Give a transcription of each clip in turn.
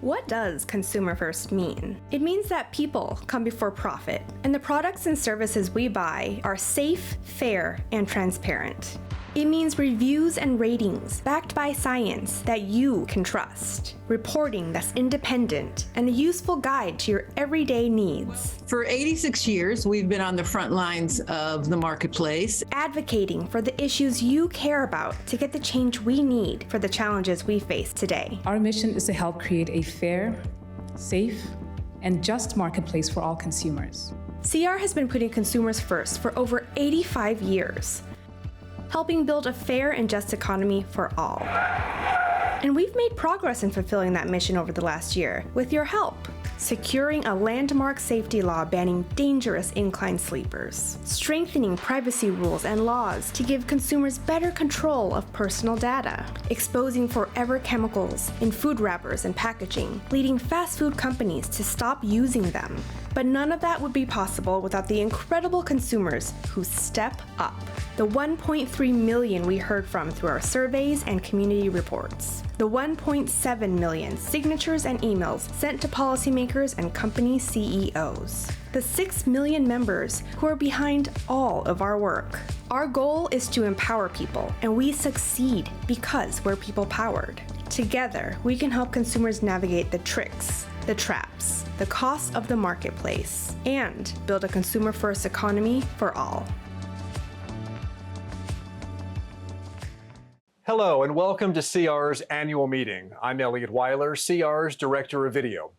What does consumer first mean? It means that people come before profit, and the products and services we buy are safe, fair, and transparent. It means reviews and ratings backed by science that you can trust, reporting that's independent, and a useful guide to your everyday needs. For 86 years, we've been on the front lines of the marketplace, Advocating for the issues you care about to get the change we need for the challenges we face today. Our mission is to help create a fair, safe, and just marketplace for all consumers. CR has been putting consumers first for over 85 years, helping build a fair and just economy for all. And we've made progress in fulfilling that mission over the last year with your help. Securing a landmark safety law banning dangerous incline sleepers, strengthening privacy rules and laws to give consumers better control of personal data, exposing forever chemicals in food wrappers and packaging, leading fast food companies to stop using them. But none of that would be possible without the incredible consumers who step up. The 1.3 million we heard from through our surveys and community reports. The 1.7 million signatures and emails sent to policymakers and company CEOs. The 6 million members who are behind all of our work. Our goal is to empower people, and we succeed because we're people-powered. Together, we can help consumers navigate the tricks, the traps, the costs of the marketplace, and build a consumer-first economy for all. Hello and welcome to CR's annual meeting. I'm Elliot Weiler, CR's Director of Video.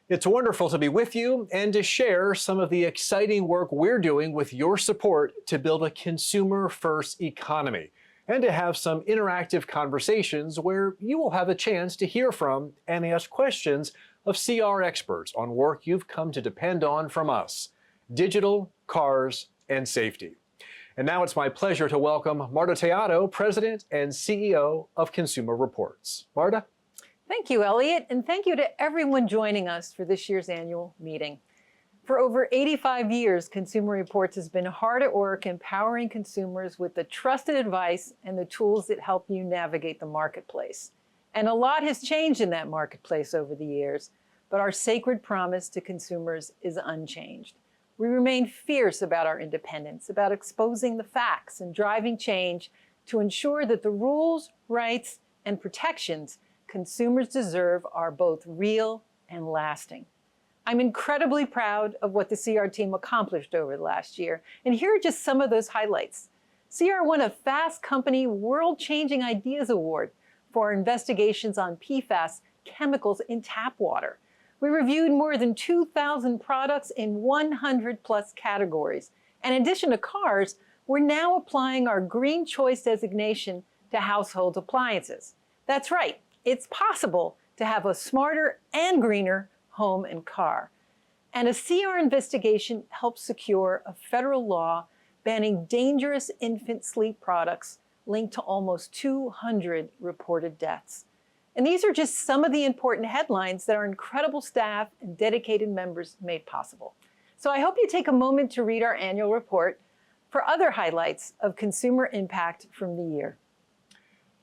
It's wonderful to be with you and to share some of the exciting work we're doing with your support to build a consumer-first economy and to have some interactive conversations where you will have a chance to hear from and ask questions of CR experts on work you've come to depend on from us: digital, cars, and safety. And now it's my pleasure to welcome Marta Teatto, President and CEO of Consumer Reports. Marta? Thank you, Elliot, and thank you to everyone joining us for this year's annual meeting. For over 85 years, Consumer Reports has been hard at work empowering consumers with the trusted advice and the tools that help you navigate the marketplace. And a lot has changed in that marketplace over the years, but our sacred promise to consumers is unchanged. We remain fierce about our independence, about exposing the facts and driving change to ensure that the rules, rights, and protections consumers deserve are both real and lasting. I'm incredibly proud of what the CR team accomplished over the last year, and here are just some of those highlights. CR won a Fast Company World-Changing Ideas Award for our investigations on PFAS chemicals in tap water. We reviewed more than 2,000 products in 100-plus categories. And in addition to cars, we're now applying our Green Choice designation to household appliances. That's right, it's possible to have a smarter and greener home and car. And a CR investigation helped secure a federal law banning dangerous infant sleep products linked to almost 200 reported deaths. And these are just some of the important headlines that our incredible staff and dedicated members made possible. So I hope you take a moment to read our annual report for other highlights of consumer impact from the year.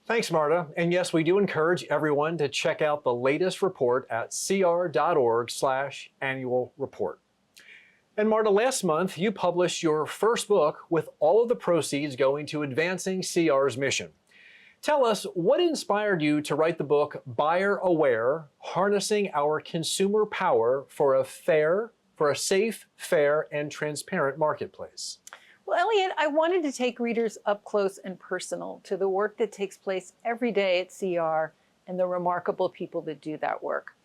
Thanks, Marta. And yes, we do encourage everyone to check out the latest report at cr.org/annual report. And Marta, last month you published your first book with all of the proceeds going to advancing CR's mission. Tell us, what inspired you to write the book Buyer Aware: Harnessing Our Consumer Power for a Safe, Fair, and Transparent Marketplace? Well, Elliot, I wanted to take readers up close and personal to the work that takes place every day at CR and the remarkable people that do that work.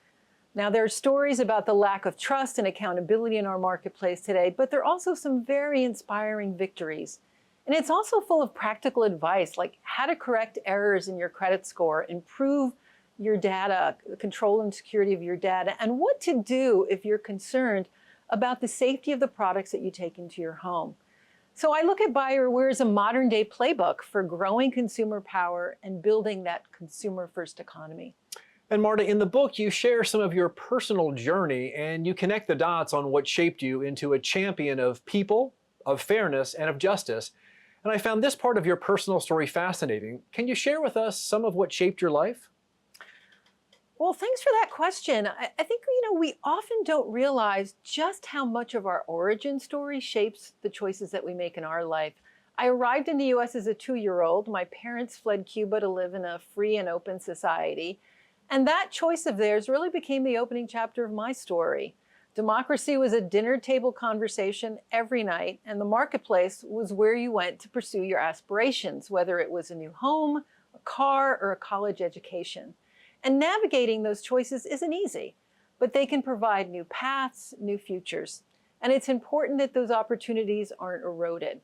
Now, there are stories about the lack of trust and accountability in our marketplace today, but there are also some very inspiring victories. And it's also full of practical advice, like how to correct errors in your credit score, improve your data, control and security of your data, and what to do if you're concerned about the safety of the products that you take into your home. So I look at Buyer Aware as a modern-day playbook for growing consumer power and building that consumer-first economy. And Marta, in the book, you share some of your personal journey and you connect the dots on what shaped you into a champion of people, of fairness, and of justice. And I found this part of your personal story fascinating. Can you share with us some of what shaped your life? Well, thanks for that question. I think, we often don't realize just how much of our origin story shapes the choices that we make in our life. I arrived in the US as a 2-year-old. My parents fled Cuba to live in a free and open society. And that choice of theirs really became the opening chapter of my story. Democracy was a dinner table conversation every night, and the marketplace was where you went to pursue your aspirations, whether it was a new home, a car, or a college education. And navigating those choices isn't easy, but they can provide new paths, new futures. And it's important that those opportunities aren't eroded.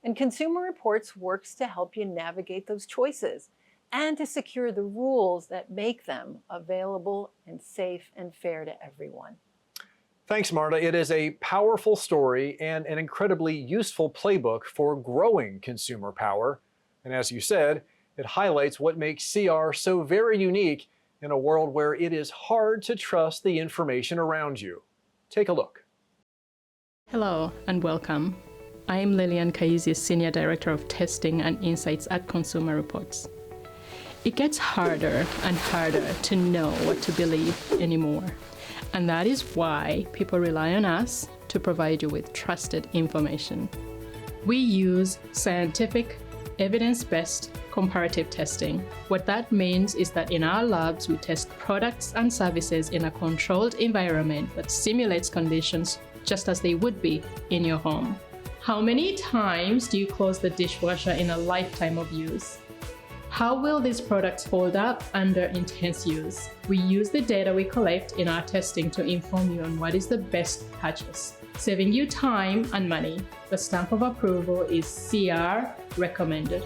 And Consumer Reports works to help you navigate those choices and to secure the rules that make them available and safe and fair to everyone. Thanks, Marta. It is a powerful story and an incredibly useful playbook for growing consumer power. And as you said, it highlights what makes CR so very unique in a world where it is hard to trust the information around you. Take a look. Hello and welcome. I am Lillian Kaizi, Senior Director of Testing and Insights at Consumer Reports. It gets harder and harder to know what to believe anymore. And that is why people rely on us to provide you with trusted information. We use scientific, evidence-based comparative testing. What that means is that in our labs, we test products and services in a controlled environment that simulates conditions just as they would be in your home. How many times do you close the dishwasher in a lifetime of use? How will these products hold up under intense use? We use the data we collect in our testing to inform you on what is the best purchase, saving you time and money. The stamp of approval is CR recommended.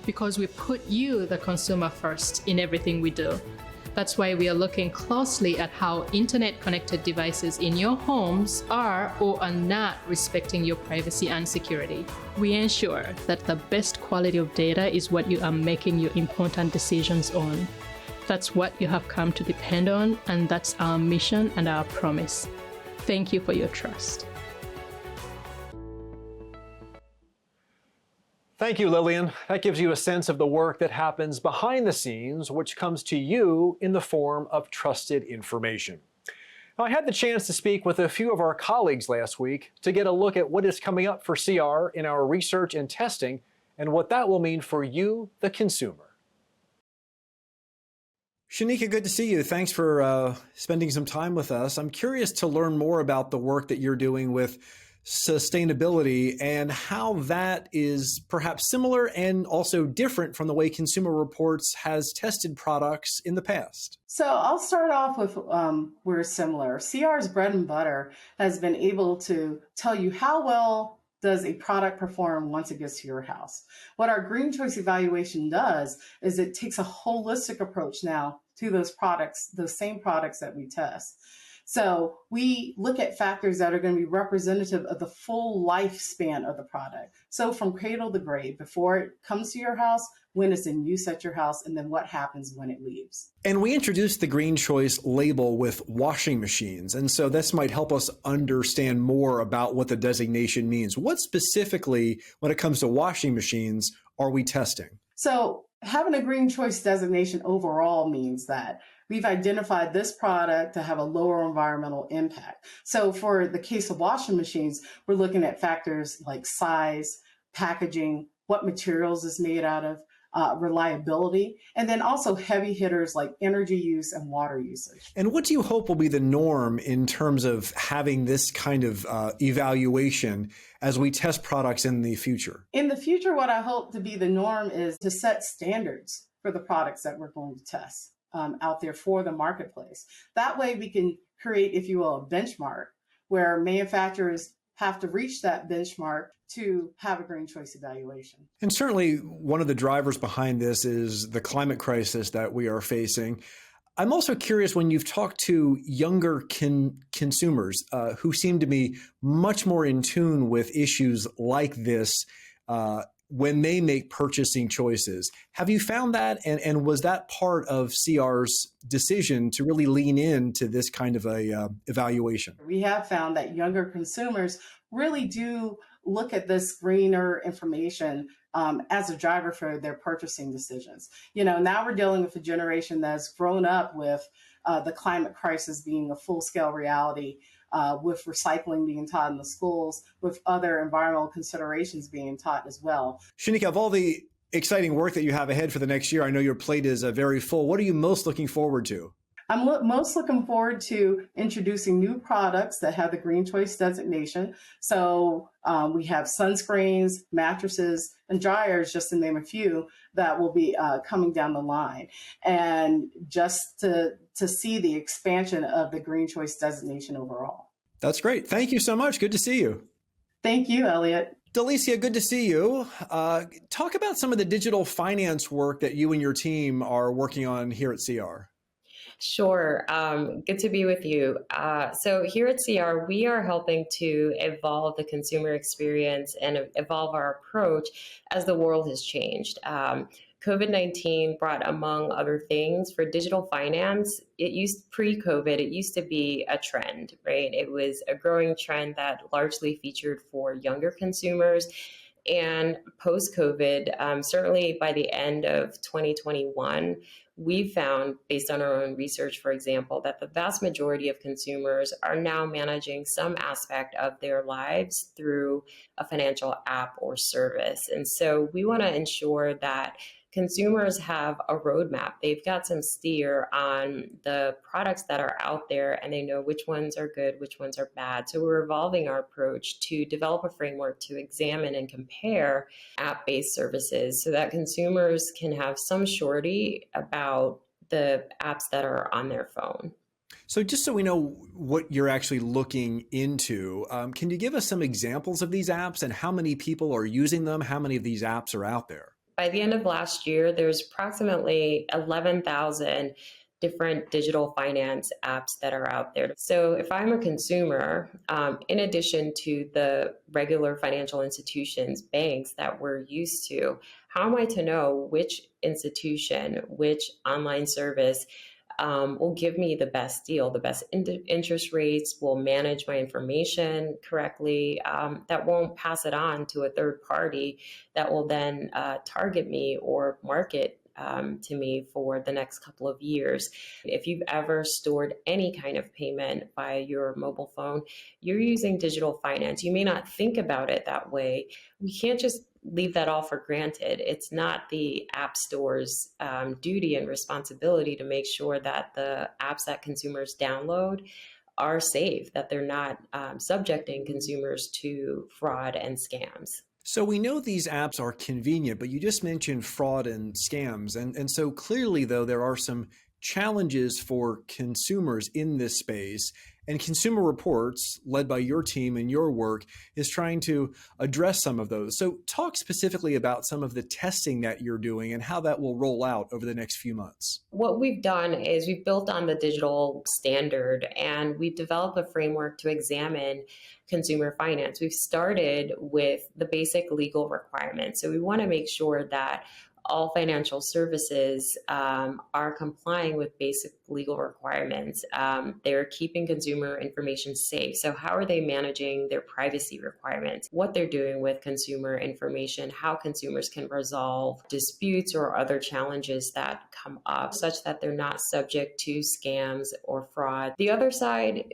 Because we put you, the consumer, first in everything we do. That's why we are looking closely at how internet-connected devices in your homes are or are not respecting your privacy and security. We ensure that the best quality of data is what you are making your important decisions on. That's what you have come to depend on, and that's our mission and our promise. Thank you for your trust. Thank you, Lillian. That gives you a sense of the work that happens behind the scenes, which comes to you in the form of trusted information. Now, I had the chance to speak with a few of our colleagues last week to get a look at what is coming up for CR in our research and testing and what that will mean for you, the consumer. Shanika, good to see you. Thanks for spending some time with us. I'm curious to learn more about the work that you're doing with sustainability and how that is perhaps similar and also different from the way Consumer Reports has tested products in the past. So I'll start off with we're similar. CR's bread and butter has been able to tell you how well does a product perform once it gets to your house. What our Green Choice evaluation does is it takes a holistic approach now to those products, those same products that we test. So we look at factors that are going to be representative of the full lifespan of the product. So from cradle to grave, before it comes to your house, when it's in use at your house, and then what happens when it leaves. And we introduced the Green Choice label with washing machines. And so this might help us understand more about what the designation means. What specifically, when it comes to washing machines, are we testing? So having a Green Choice designation overall means that we've identified this product to have a lower environmental impact. So for the case of washing machines, we're looking at factors like size, packaging, what materials it's made out of, reliability, and then also heavy hitters like energy use and water usage. And what do you hope will be the norm in terms of having this kind of evaluation as we test products in the future? In the future, what I hope to be the norm is to set standards for the products that we're going to test. out there for the marketplace. That way we can create, if you will, a benchmark where manufacturers have to reach that benchmark to have a green choice evaluation. And certainly one of the drivers behind this is the climate crisis that we are facing. I'm also curious, when you've talked to younger consumers who seem to be much more in tune with issues like this when they make purchasing choices, have you found that? And was that part of CR's decision to really lean into this kind of a evaluation? We have found that younger consumers really do look at this greener information as a driver for their purchasing decisions. Now we're dealing with a generation that's grown up with the climate crisis being a full-scale reality, with recycling being taught in the schools, with other environmental considerations being taught as well. Shanika, of all the exciting work that you have ahead for the next year, I know your plate is very full. What are you most looking forward to? I'm most looking forward to introducing new products that have the Green Choice designation. So we have sunscreens, mattresses, and dryers, just to name a few, that will be coming down the line. And just to see the expansion of the Green Choice designation overall. That's great. Thank you so much. Good to see you. Thank you, Elliot. Delicia, good to see you. Talk about some of the digital finance work that you and your team are working on here at CR. Sure. Good to be with you. So here at CR, we are helping to evolve the consumer experience and evolve our approach as the world has changed. COVID-19 brought, among other things, for digital finance, pre-COVID, it used to be a trend, right? It was a growing trend that largely featured for younger consumers. And post-COVID, certainly by the end of 2021, we found, based on our own research, for example, that the vast majority of consumers are now managing some aspect of their lives through a financial app or service. And so we want to ensure that consumers have a roadmap. They've got some steer on the products that are out there, and they know which ones are good, which ones are bad. So we're evolving our approach to develop a framework to examine and compare app-based services so that consumers can have some surety about the apps that are on their phone. So just so we know what you're actually looking into, can you give us some examples of these apps and how many people are using them? How many of these apps are out there? By the end of last year, there's approximately 11,000 different digital finance apps that are out there. So if I'm a consumer, in addition to the regular financial institutions, banks that we're used to, how am I to know which institution, which online service will give me the best deal, the best interest rates, will manage my information correctly, that won't pass it on to a third party that will then target me or market to me for the next couple of years. If you've ever stored any kind of payment via your mobile phone, you're using digital finance. You may not think about it that way. We can't just leave that all for granted. It's not the app store's duty and responsibility to make sure that the apps that consumers download are safe, that they're not subjecting consumers to fraud and scams. So we know these apps are convenient, but you just mentioned fraud and scams. And so clearly, though, there are some challenges for consumers in this space. And Consumer Reports, led by your team and your work, is trying to address some of those. So talk specifically about some of the testing that you're doing and how that will roll out over the next few months. What we've done is we've built on the digital standard and we've developed a framework to examine consumer finance. We've started with the basic legal requirements. So we want to make sure that all financial services are complying with basic legal requirements. They're keeping consumer information safe. So how are they managing their privacy requirements? What they're doing with consumer information, how consumers can resolve disputes or other challenges that come up such that they're not subject to scams or fraud. The other side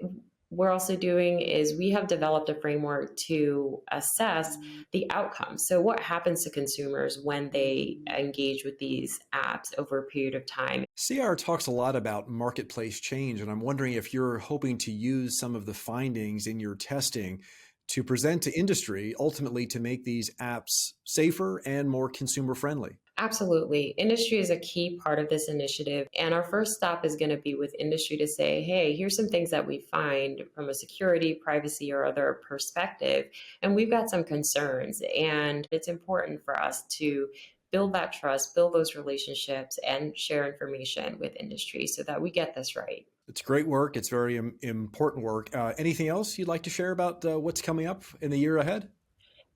we're also doing is we have developed a framework to assess the outcomes. So what happens to consumers when they engage with these apps over a period of time? CR talks a lot about marketplace change, and I'm wondering if you're hoping to use some of the findings in your testing to present to industry, ultimately to make these apps safer and more consumer friendly. Absolutely. Industry is a key part of this initiative. And our first stop is going to be with industry to say, hey, here's some things that we find from a security, privacy, or other perspective. And we've got some concerns. And it's important for us to build that trust, build those relationships, and share information with industry so that we get this right. It's great work. It's very important work. Anything else you'd like to share about what's coming up in the year ahead?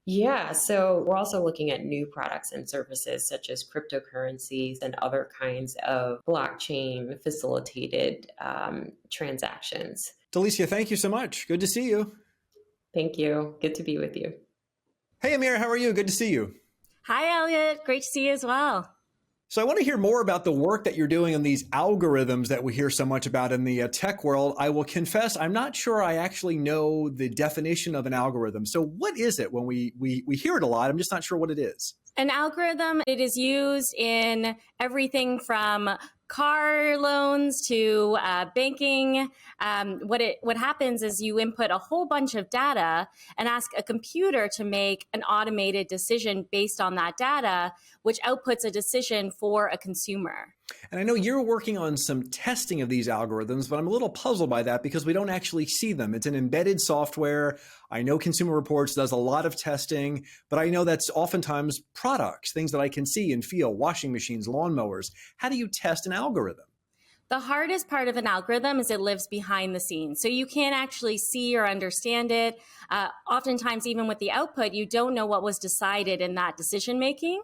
Yeah, so we're also looking at new products and services such as cryptocurrencies and other kinds of blockchain facilitated transactions. Delicia, thank you so much. Good to see you. Thank you. Good to be with you. Hey, Amir, how are you? Good to see you. Hi, Elliot. Great to see you as well. So I want to hear more about the work that you're doing on these algorithms that we hear so much about in the tech world. I will confess, I'm not sure I actually know the definition of an algorithm. So what is it? When we hear it a lot, I'm just not sure what it is. An algorithm, it is used in everything from car loans to banking. What happens is you input a whole bunch of data and ask a computer to make an automated decision based on that data, which outputs a decision for a consumer. And I know you're working on some testing of these algorithms, but I'm a little puzzled by that because we don't actually see them. It's an embedded software. I know Consumer Reports does a lot of testing, but I know that's oftentimes products, things that I can see and feel, washing machines, lawnmowers. How do you test an algorithm? The hardest part of an algorithm is it lives behind the scenes. So you can't actually see or understand it. Oftentimes, even with the output, you don't know what was decided in that decision making.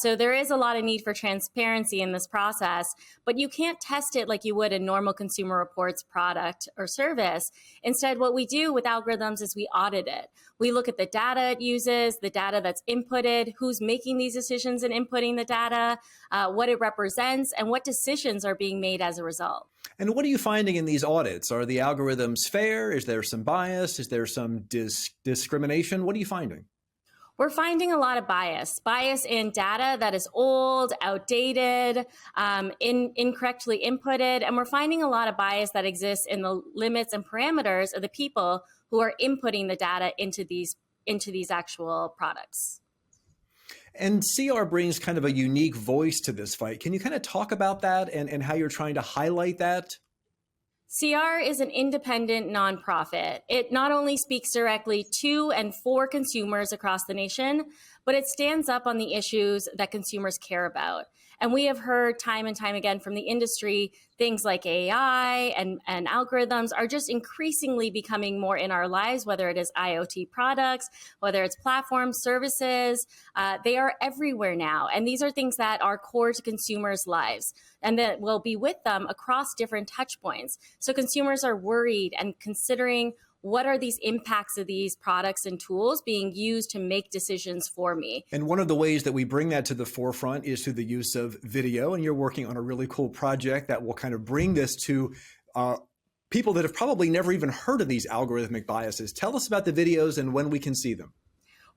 So there is a lot of need for transparency in this process, but you can't test it like you would a normal Consumer Reports product or service. Instead, what we do with algorithms is we audit it. We look at the data it uses, the data that's inputted, who's making these decisions and inputting the data, what it represents, and what decisions are being made as a result. And what are you finding in these audits? Are the algorithms fair? Is there some bias? Is there some discrimination? What are you finding? We're finding a lot of bias in data that is old, outdated, incorrectly inputted, and we're finding a lot of bias that exists in the limits and parameters of the people who are inputting the data into these actual products. And CR brings kind of a unique voice to this fight. Can you kind of talk about that and how you're trying to highlight that? CR is an independent nonprofit. It not only speaks directly to and for consumers across the nation, but it stands up on the issues that consumers care about. And we have heard time and time again from the industry, things like AI and algorithms are just increasingly becoming more in our lives, whether it is IoT products, whether it's platform services, they are everywhere now. And these are things that are core to consumers' lives and that will be with them across different touch points. So consumers are worried and considering, what are these impacts of these products and tools being used to make decisions for me? And one of the ways that we bring that to the forefront is through the use of video. And you're working on a really cool project that will kind of bring this to people that have probably never even heard of these algorithmic biases. Tell us about the videos and when we can see them.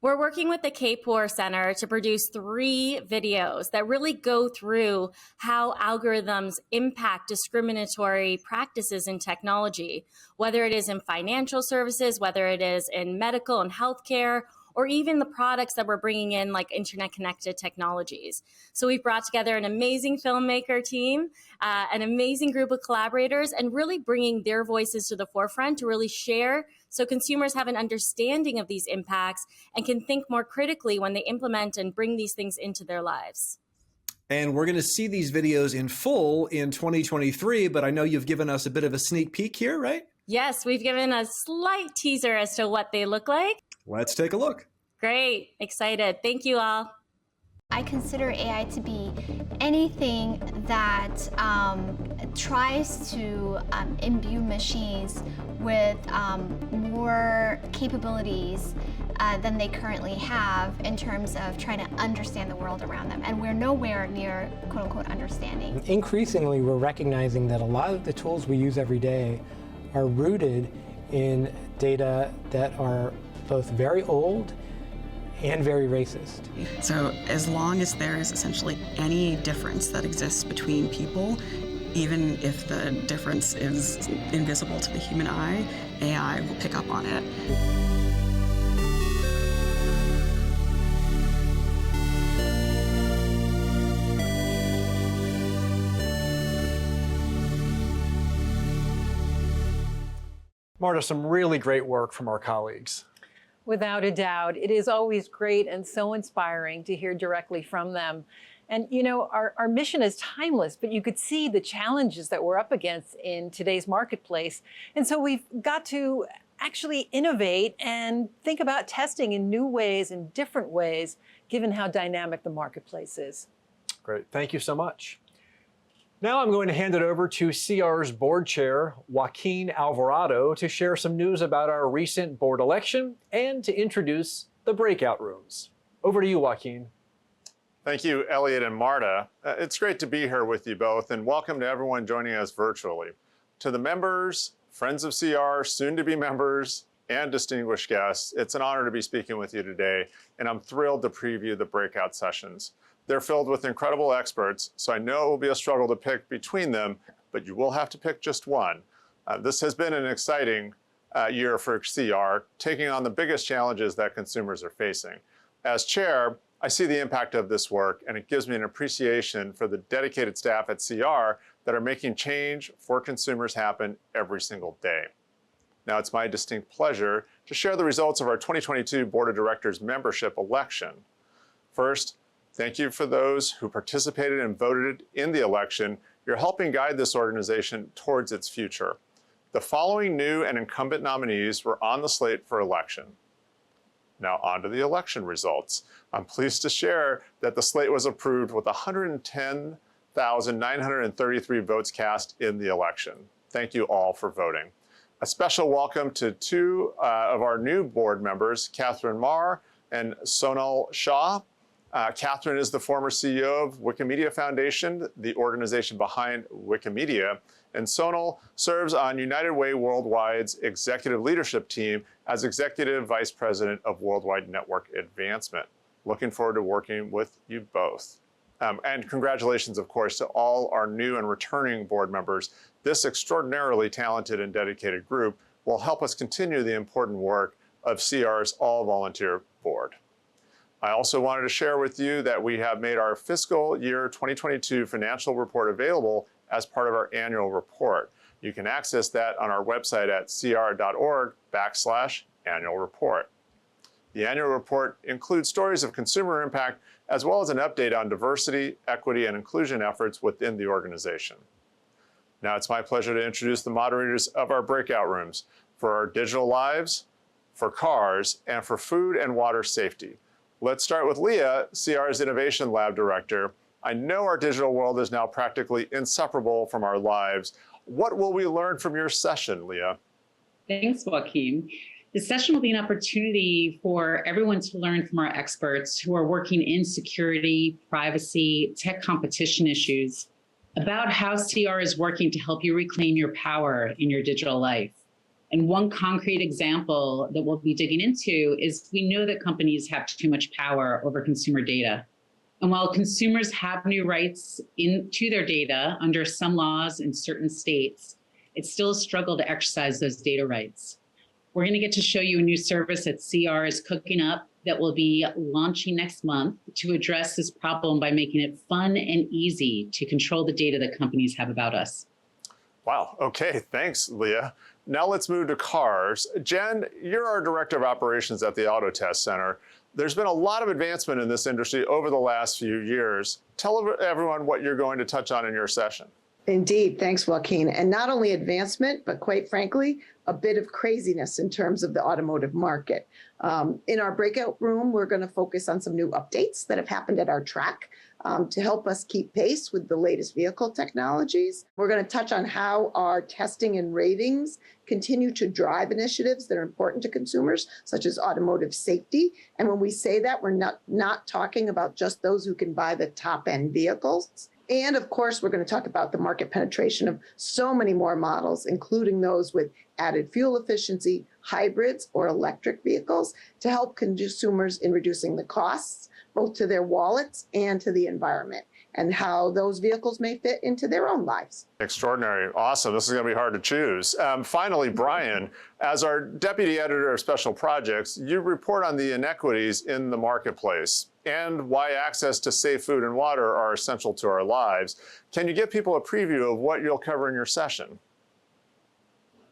We're working with the Kapor Center to produce 3 videos that really go through how algorithms impact discriminatory practices in technology, whether it is in financial services, whether it is in medical and healthcare, or even the products that we're bringing in like internet connected technologies. So we've brought together an amazing filmmaker team, an amazing group of collaborators, and really bringing their voices to the forefront to really share so consumers have an understanding of these impacts and can think more critically when they implement and bring these things into their lives. And we're going to see these videos in full in 2023, but I know you've given us a bit of a sneak peek here, right? Yes, we've given a slight teaser as to what they look like. Let's take a look. Great. Excited. Thank you all. I consider AI to be anything that tries to imbue machines with more capabilities than they currently have in terms of trying to understand the world around them. And we're nowhere near quote unquote understanding. Increasingly, we're recognizing that a lot of the tools we use every day are rooted in data that are both very old and very racist. So as long as there is essentially any difference that exists between people, even if the difference is invisible to the human eye, AI will pick up on it. Marta, some really great work from our colleagues. Without a doubt, it is always great and so inspiring to hear directly from them. And you know, our mission is timeless, but you could see the challenges that we're up against in today's marketplace. And so we've got to actually innovate and think about testing in new ways and different ways, given how dynamic the marketplace is. Great, thank you so much. Now I'm going to hand it over to CR's board chair, Joaquin Alvarado, to share some news about our recent board election and to introduce the breakout rooms. Over to you, Joaquin. Thank you, Elliot and Marta. It's great to be here with you both, and welcome to everyone joining us virtually. To the members, friends of CR, soon-to-be members, and distinguished guests, it's an honor to be speaking with you today, and I'm thrilled to preview the breakout sessions. They're filled with incredible experts, so I know it will be a struggle to pick between them, but you will have to pick just one. This has been an exciting year for CR, taking on the biggest challenges that consumers are facing. As chair, I see the impact of this work, and it gives me an appreciation for the dedicated staff at CR that are making change for consumers happen every single day. Now, it's my distinct pleasure to share the results of our 2022 Board of Directors membership election. First, thank you for those who participated and voted in the election. You're helping guide this organization towards its future. The following new and incumbent nominees were on the slate for election. Now on to the election results. I'm pleased to share that the slate was approved with 110,933 votes cast in the election. Thank you all for voting. A special welcome to two of our new board members, Catherine Marr and Sonal Shah. Catherine is the former CEO of Wikimedia Foundation, the organization behind Wikimedia, and Sonal serves on United Way Worldwide's executive leadership team as Executive Vice President of Worldwide Network Advancement. Looking forward to working with you both. And congratulations, of course, to all our new and returning board members. This extraordinarily talented and dedicated group will help us continue the important work of CR's all-volunteer board. I also wanted to share with you that we have made our fiscal year 2022 financial report available as part of our annual report. You can access that on our website at cr.org/annual report. The annual report includes stories of consumer impact as well as an update on diversity, equity, and inclusion efforts within the organization. Now it's my pleasure to introduce the moderators of our breakout rooms for our digital lives, for cars, and for food and water safety. Let's start with Leah, CR's Innovation Lab Director. I know our digital world is now practically inseparable from our lives. What will we learn from your session, Leah? Thanks, Joaquin. The session will be an opportunity for everyone to learn from our experts who are working in security, privacy, tech competition issues about how CR is working to help you reclaim your power in your digital life. And one concrete example that we'll be digging into is we know that companies have too much power over consumer data. And while consumers have new rights to their data under some laws in certain states, it's still a struggle to exercise those data rights. We're going to get to show you a new service that CR is cooking up that will be launching next month to address this problem by making it fun and easy to control the data that companies have about us. Wow, okay, thanks, Leah. Now let's move to cars. Jen, you're our Director of Operations at the Auto Test Center. There's been a lot of advancement in this industry over the last few years. Tell everyone what you're going to touch on in your session. Indeed, thanks, Joaquin. And not only advancement, but quite frankly, a bit of craziness in terms of the automotive market. In our breakout room, we're going to focus on some new updates that have happened at our track to help us keep pace with the latest vehicle technologies. We're going to touch on how our testing and ratings continue to drive initiatives that are important to consumers, such as automotive safety. And when we say that, we're not talking about just those who can buy the top-end vehicles. And of course, we're going to talk about the market penetration of so many more models, including those with added fuel efficiency, hybrids, or electric vehicles to help consumers in reducing the costs, both to their wallets and to the environment, and how those vehicles may fit into their own lives. Extraordinary. Awesome. This is going to be hard to choose. Finally, Brian, as our Deputy Editor of Special Projects, you report on the inequities in the marketplace and why access to safe food and water are essential to our lives. Can you give people a preview of what you'll cover in your session?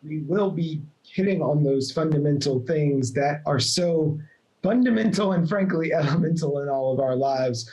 we will be hitting on those fundamental things that are so fundamental and frankly elemental in all of our lives: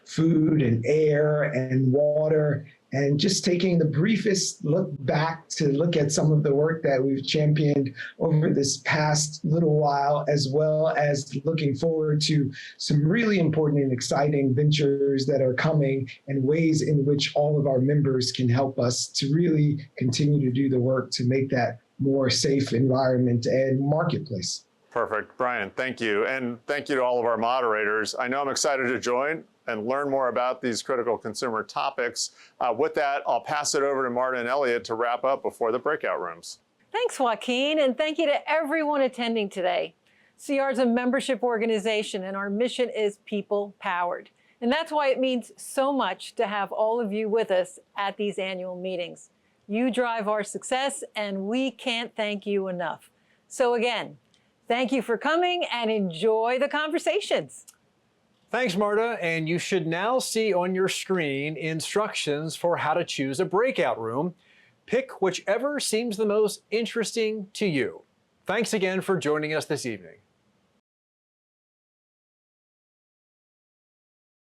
food and air and water, and just taking the briefest look back to look at some of the work that we've championed over this past little while, as well as looking forward to some really important and exciting ventures that are coming and ways in which all of our members can help us to really continue to do the work to make that more safe environment and marketplace. Perfect. Brian, thank you. And thank you to all of our moderators. I know I'm excited to join and learn more about these critical consumer topics. With that, I'll pass it over to Marta and Elliot to wrap up before the breakout rooms. Thanks, Joaquin, and thank you to everyone attending today. CR is a membership organization, and our mission is people-powered. And that's why it means so much to have all of you with us at these annual meetings. You drive our success, and we can't thank you enough. So again, thank you for coming and enjoy the conversations. Thanks, Marta. And you should now see on your screen instructions for how to choose a breakout room. Pick whichever seems the most interesting to you. Thanks again for joining us this evening.